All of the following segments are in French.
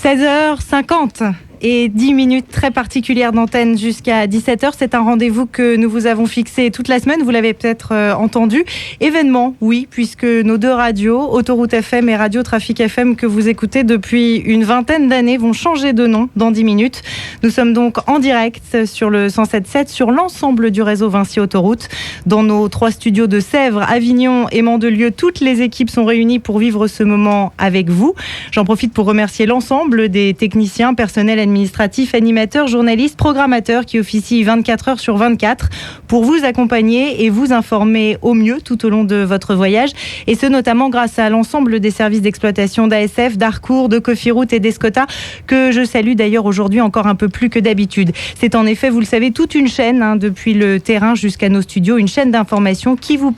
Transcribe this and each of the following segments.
16h50 et 10 minutes très particulières d'antenne jusqu'à 17h. C'est un rendez-vous que nous vous avons fixé toute la semaine, vous l'avez peut-être entendu. Événement, oui, puisque nos deux radios, Autoroute FM et Radio Trafic FM, que vous écoutez depuis une vingtaine d'années, vont changer de nom dans 10 minutes. Nous sommes donc en direct sur le 107.7, sur l'ensemble du réseau Vinci Autoroute. Dans nos 3 studios de Sèvres, Avignon et Mandelieu, toutes les équipes sont réunies pour vivre ce moment avec vous. J'en profite pour remercier l'ensemble des techniciens, personnels administratifs, animateurs, journalistes, programmateurs qui officient 24 heures sur 24 pour vous accompagner et vous informer au mieux tout au long de votre voyage. Et ce notamment grâce à l'ensemble des services d'exploitation d'ASF, d'Harcourt, de Cofiroute et d'Escota, que je salue d'ailleurs aujourd'hui encore un peu plus que d'habitude. C'est en effet, vous le savez, toute une chaîne, depuis le terrain jusqu'à nos studios, une chaîne d'information qui nous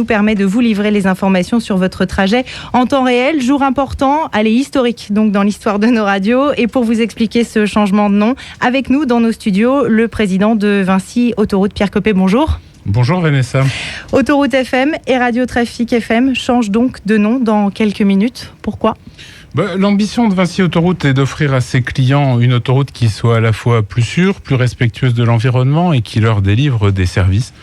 permet de vous livrer les informations sur votre trajet en temps réel. Jour important, allez, historique donc dans l'histoire de nos radios. Et pour vous expliquer ce changement de nom, avec nous dans nos studios, le président de Vinci Autoroute, Pierre Coppet, bonjour. Bonjour Vanessa. Autoroute FM et Radio Trafic FM changent donc de nom dans quelques minutes. Pourquoi ? L'ambition de Vinci Autoroute est d'offrir à ses clients une autoroute qui soit à la fois plus sûre, plus respectueuse de l'environnement et qui leur délivre des services.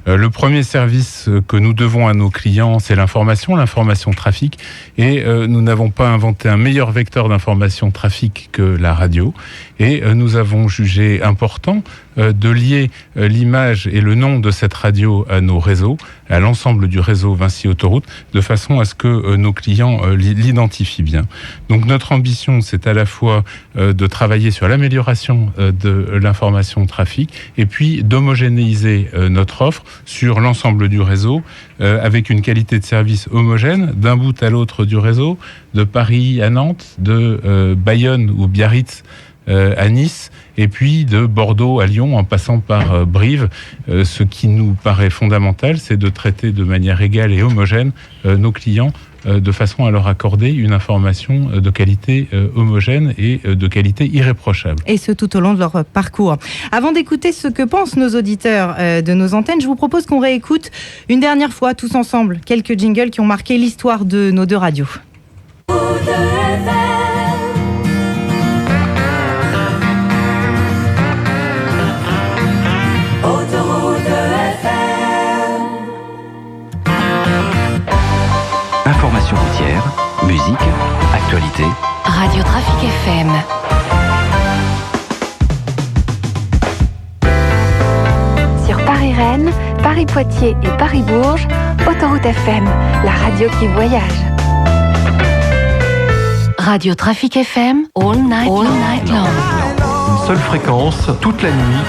Le premier service que nous devons à nos clients, c'est l'information trafic. Et nous n'avons pas inventé un meilleur vecteur d'information trafic que la radio. Et nous avons jugé important de lier l'image et le nom de cette radio à nos réseaux, à l'ensemble du réseau Vinci Autoroute, de façon à ce que nos clients l'identifient bien. Donc notre ambition, c'est à la fois de travailler sur l'amélioration de l'information trafic et puis d'homogénéiser notre offre sur l'ensemble du réseau avec une qualité de service homogène d'un bout à l'autre du réseau, de Paris à Nantes, de Bayonne ou Biarritz à Nice, et puis de Bordeaux à Lyon en passant par Brive. Ce qui nous paraît fondamental, c'est de traiter de manière égale et homogène nos clients de façon à leur accorder une information de qualité homogène et de qualité irréprochable. Et ce, tout au long de leur parcours. Avant d'écouter ce que pensent nos auditeurs de nos antennes, je vous propose qu'on réécoute une dernière fois, tous ensemble, quelques jingles qui ont marqué l'histoire de nos deux radios. Information routière, musique, actualité. Radio Trafic FM. Sur Paris-Rennes, Paris-Poitiers et Paris-Bourges, Autoroute FM, la radio qui voyage. Radio Trafic FM, all night long. Une seule fréquence, toute la nuit.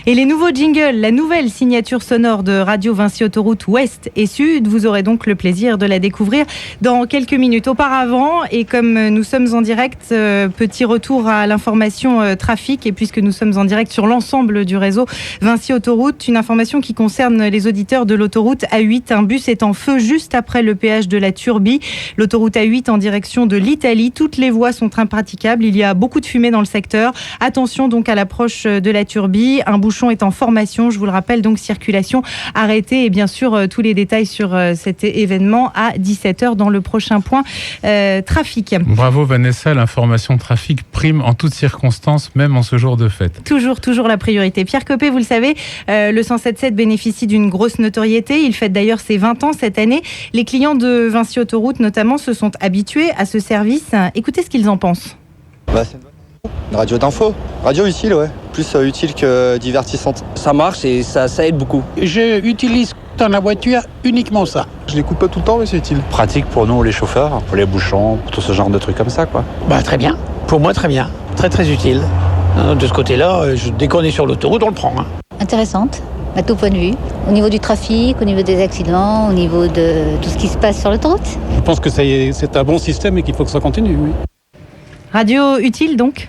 Et les nouveaux jingles, la nouvelle signature sonore de Radio Vinci Autoroute Ouest et Sud, vous aurez donc le plaisir de la découvrir dans quelques minutes. Auparavant, et comme nous sommes en direct, petit retour à l'information trafic, et puisque nous sommes en direct sur l'ensemble du réseau Vinci Autoroute, une information qui concerne les auditeurs de l'autoroute A8. Un bus est en feu juste après le péage de la Turbie. L'autoroute A8 en direction de l'Italie. Toutes les voies sont impraticables. Il y a beaucoup de fumée dans le secteur. Attention donc à l'approche de la Turbie. Un bouchon est en formation, je vous le rappelle, donc circulation arrêtée, et bien sûr tous les détails sur cet événement à 17h dans le prochain point trafic. Bravo Vanessa, l'information trafic prime en toutes circonstances, même en ce jour de fête. Toujours la priorité. Pierre Coppet, vous le savez, le 107.7 bénéficie d'une grosse notoriété. Il fête d'ailleurs ses 20 ans cette année. Les clients de Vinci Autoroute notamment se sont habitués à ce service. Écoutez ce qu'ils en pensent. C'est une radio d'info, radio utile, ouais. Plus utile que divertissante. Ça marche et ça aide beaucoup. Je utilise dans la voiture uniquement ça. Je l'écoute pas tout le temps, mais c'est utile. Pratique pour nous les chauffeurs, pour les bouchons, pour tout ce genre de trucs comme ça, quoi. Très bien. Pour moi, très bien. Très utile. De ce côté-là, dès qu'on est sur l'autoroute, on le prend. Intéressante, à tout point de vue. Au niveau du trafic, au niveau des accidents, au niveau de tout ce qui se passe sur l'autoroute. Je pense que c'est un bon système et qu'il faut que ça continue, oui. Radio utile donc ?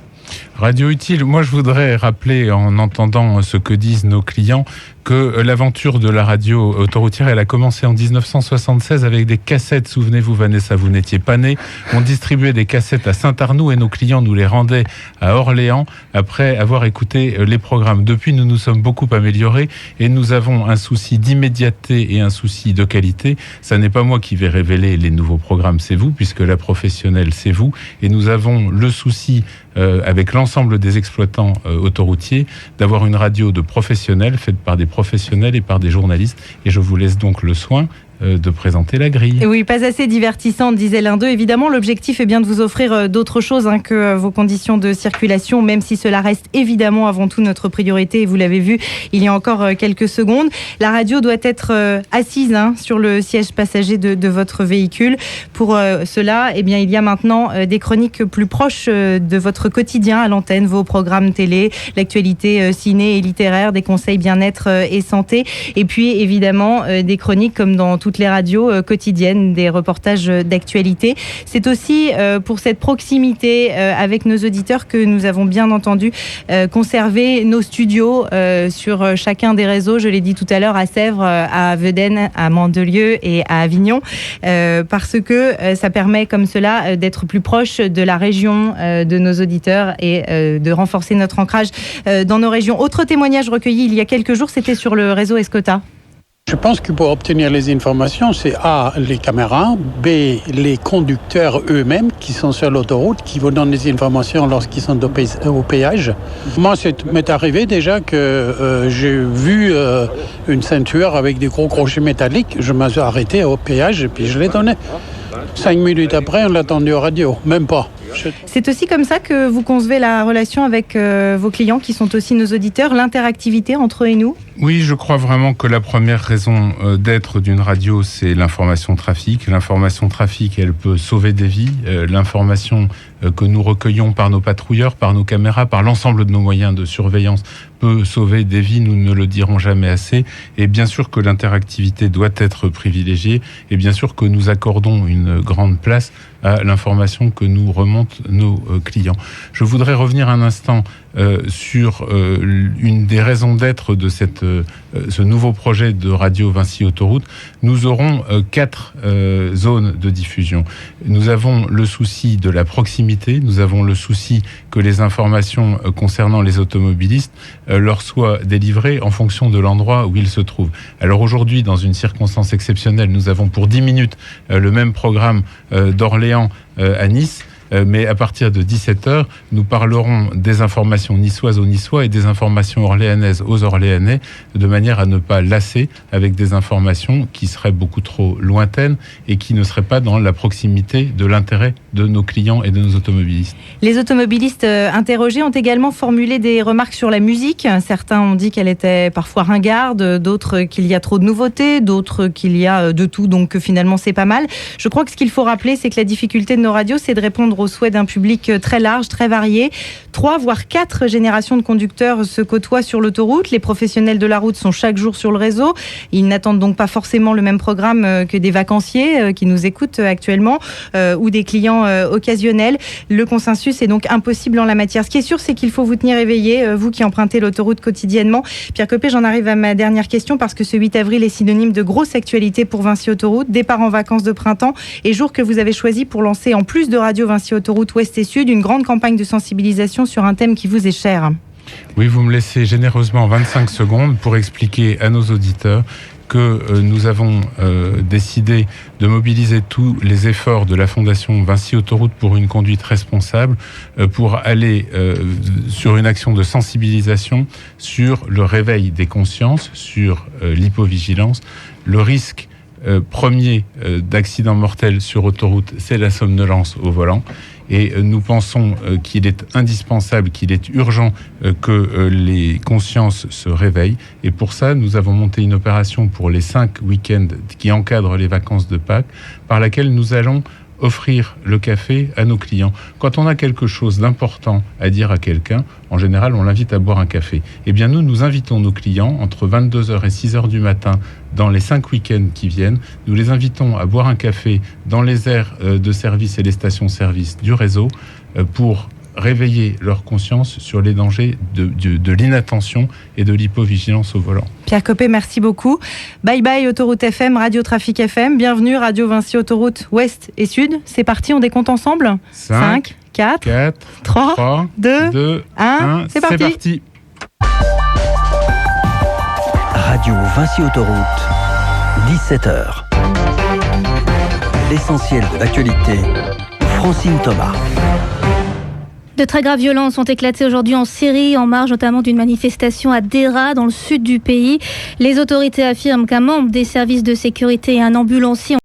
Radio Utile, moi je voudrais rappeler en entendant ce que disent nos clients que l'aventure de la radio autoroutière, elle a commencé en 1976 avec des cassettes. Souvenez-vous, Vanessa, vous n'étiez pas née. On distribuait des cassettes à Saint-Arnoux et nos clients nous les rendaient à Orléans après avoir écouté les programmes. Depuis, nous nous sommes beaucoup améliorés et nous avons un souci d'immédiateté et un souci de qualité. Ça n'est pas moi qui vais révéler les nouveaux programmes, c'est vous, puisque la professionnelle, c'est vous. Et nous avons le souci avec l'ensemble des exploitants autoroutiers, d'avoir une radio de professionnels, faite par des professionnels et par des journalistes. Et je vous laisse donc le soin de présenter la grille. Oui, pas assez divertissante, disait l'un d'eux. Évidemment, l'objectif est bien de vous offrir d'autres choses que vos conditions de circulation, même si cela reste évidemment avant tout notre priorité. Et vous l'avez vu il y a encore quelques secondes. La radio doit être assise sur le siège passager de votre véhicule. Pour cela, il y a maintenant des chroniques plus proches de votre quotidien à l'antenne, vos programmes télé, l'actualité ciné et littéraire, des conseils bien-être et santé. Et puis, évidemment, des chroniques comme dans toutes les radios quotidiennes, des reportages d'actualité. C'est aussi pour cette proximité avec nos auditeurs que nous avons bien entendu conserver nos studios sur chacun des réseaux. Je l'ai dit tout à l'heure, à Sèvres, à Vedène, à Mandelieu et à Avignon, parce que ça permet comme cela d'être plus proche de la région, de nos auditeurs et de renforcer notre ancrage dans nos régions. Autre témoignage recueilli il y a quelques jours, c'était sur le réseau Escota. Je pense que pour obtenir les informations, c'est A, les caméras, B, les conducteurs eux-mêmes qui sont sur l'autoroute, qui vous donnent des informations lorsqu'ils sont au péage. Moi, m'est arrivé déjà que j'ai vu une ceinture avec des gros crochets métalliques. Je me suis arrêté au péage et puis je l'ai donné. 5 minutes après, on l'a attendu aux radios, même pas. C'est aussi comme ça que vous concevez la relation avec vos clients qui sont aussi nos auditeurs, l'interactivité entre eux et nous ? Oui, je crois vraiment que la première raison d'être d'une radio, c'est l'information trafic. L'information trafic, elle peut sauver des vies. L'information que nous recueillons par nos patrouilleurs, par nos caméras, par l'ensemble de nos moyens de surveillance peut sauver des vies, nous ne le dirons jamais assez. Et bien sûr que l'interactivité doit être privilégiée et bien sûr que nous accordons une grande place à l'information que nous remontent nos clients. Je voudrais revenir un instant sur une des raisons d'être de ce nouveau projet de radio Vinci Autoroute. Nous aurons 4 zones de diffusion. Nous avons le souci de la proximité, nous avons le souci que les informations concernant les automobilistes leur soient délivrées en fonction de l'endroit où ils se trouvent. Alors aujourd'hui, dans une circonstance exceptionnelle, nous avons pour 10 minutes le même programme d'Orléans à Nice. Mais à partir de 17h, nous parlerons des informations niçoises aux Niçois et des informations orléanaises aux Orléanais, de manière à ne pas lasser avec des informations qui seraient beaucoup trop lointaines et qui ne seraient pas dans la proximité de l'intérêt de nos clients et de nos automobilistes. Les automobilistes interrogés ont également formulé des remarques sur la musique. Certains ont dit qu'elle était parfois ringarde, d'autres qu'il y a trop de nouveautés, d'autres qu'il y a de tout, donc finalement c'est pas mal. Je crois que ce qu'il faut rappeler, c'est que la difficulté de nos radios, c'est de répondre aux souhaits d'un public très large, très varié. 3 voire 4 générations de conducteurs se côtoient sur l'autoroute. Les professionnels de la route sont chaque jour sur le réseau. Ils n'attendent donc pas forcément le même programme que des vacanciers qui nous écoutent actuellement ou des clients occasionnels. Le consensus est donc impossible en la matière. Ce qui est sûr, c'est qu'il faut vous tenir éveillé, vous qui empruntez l'autoroute quotidiennement. Pierre Copé, j'en arrive à ma dernière question parce que ce 8 avril est synonyme de grosse actualité pour Vinci Autoroute, départ en vacances de printemps et jour que vous avez choisi pour lancer, en plus de Radio Vinci Autoroute Ouest et Sud, une grande campagne de sensibilisation sur un thème qui vous est cher. Oui, vous me laissez généreusement 25 secondes pour expliquer à nos auditeurs que nous avons décidé de mobiliser tous les efforts de la Fondation Vinci Autoroute pour une conduite responsable pour aller sur une action de sensibilisation sur le réveil des consciences, sur l'hypovigilance. Le risque premier d'accident mortel sur autoroute, c'est la somnolence au volant. Et nous pensons qu'il est indispensable, qu'il est urgent que les consciences se réveillent. Et pour ça, nous avons monté une opération pour les 5 week-ends qui encadrent les vacances de Pâques, par laquelle nous allons offrir le café à nos clients. Quand on a quelque chose d'important à dire à quelqu'un, en général, on l'invite à boire un café. Eh bien, nous invitons nos clients entre 22h et 6h du matin dans les 5 week-ends qui viennent. Nous les invitons à boire un café dans les aires de service et les stations-service du réseau pour réveiller leur conscience sur les dangers de l'inattention et de l'hypovigilance au volant. Pierre Coppet, merci beaucoup. Bye bye Autoroute FM, Radio Trafic FM. Bienvenue Radio Vinci Autoroute Ouest et Sud. C'est parti, on décompte ensemble. 5, 4, 3, 2, 1. C'est parti. Radio Vinci Autoroute, 17h. L'essentiel de l'actualité, Francine Thomas. De très graves violences ont éclaté aujourd'hui en Syrie, en marge notamment d'une manifestation à Deraa, dans le sud du pays. Les autorités affirment qu'un membre des services de sécurité et un ambulancier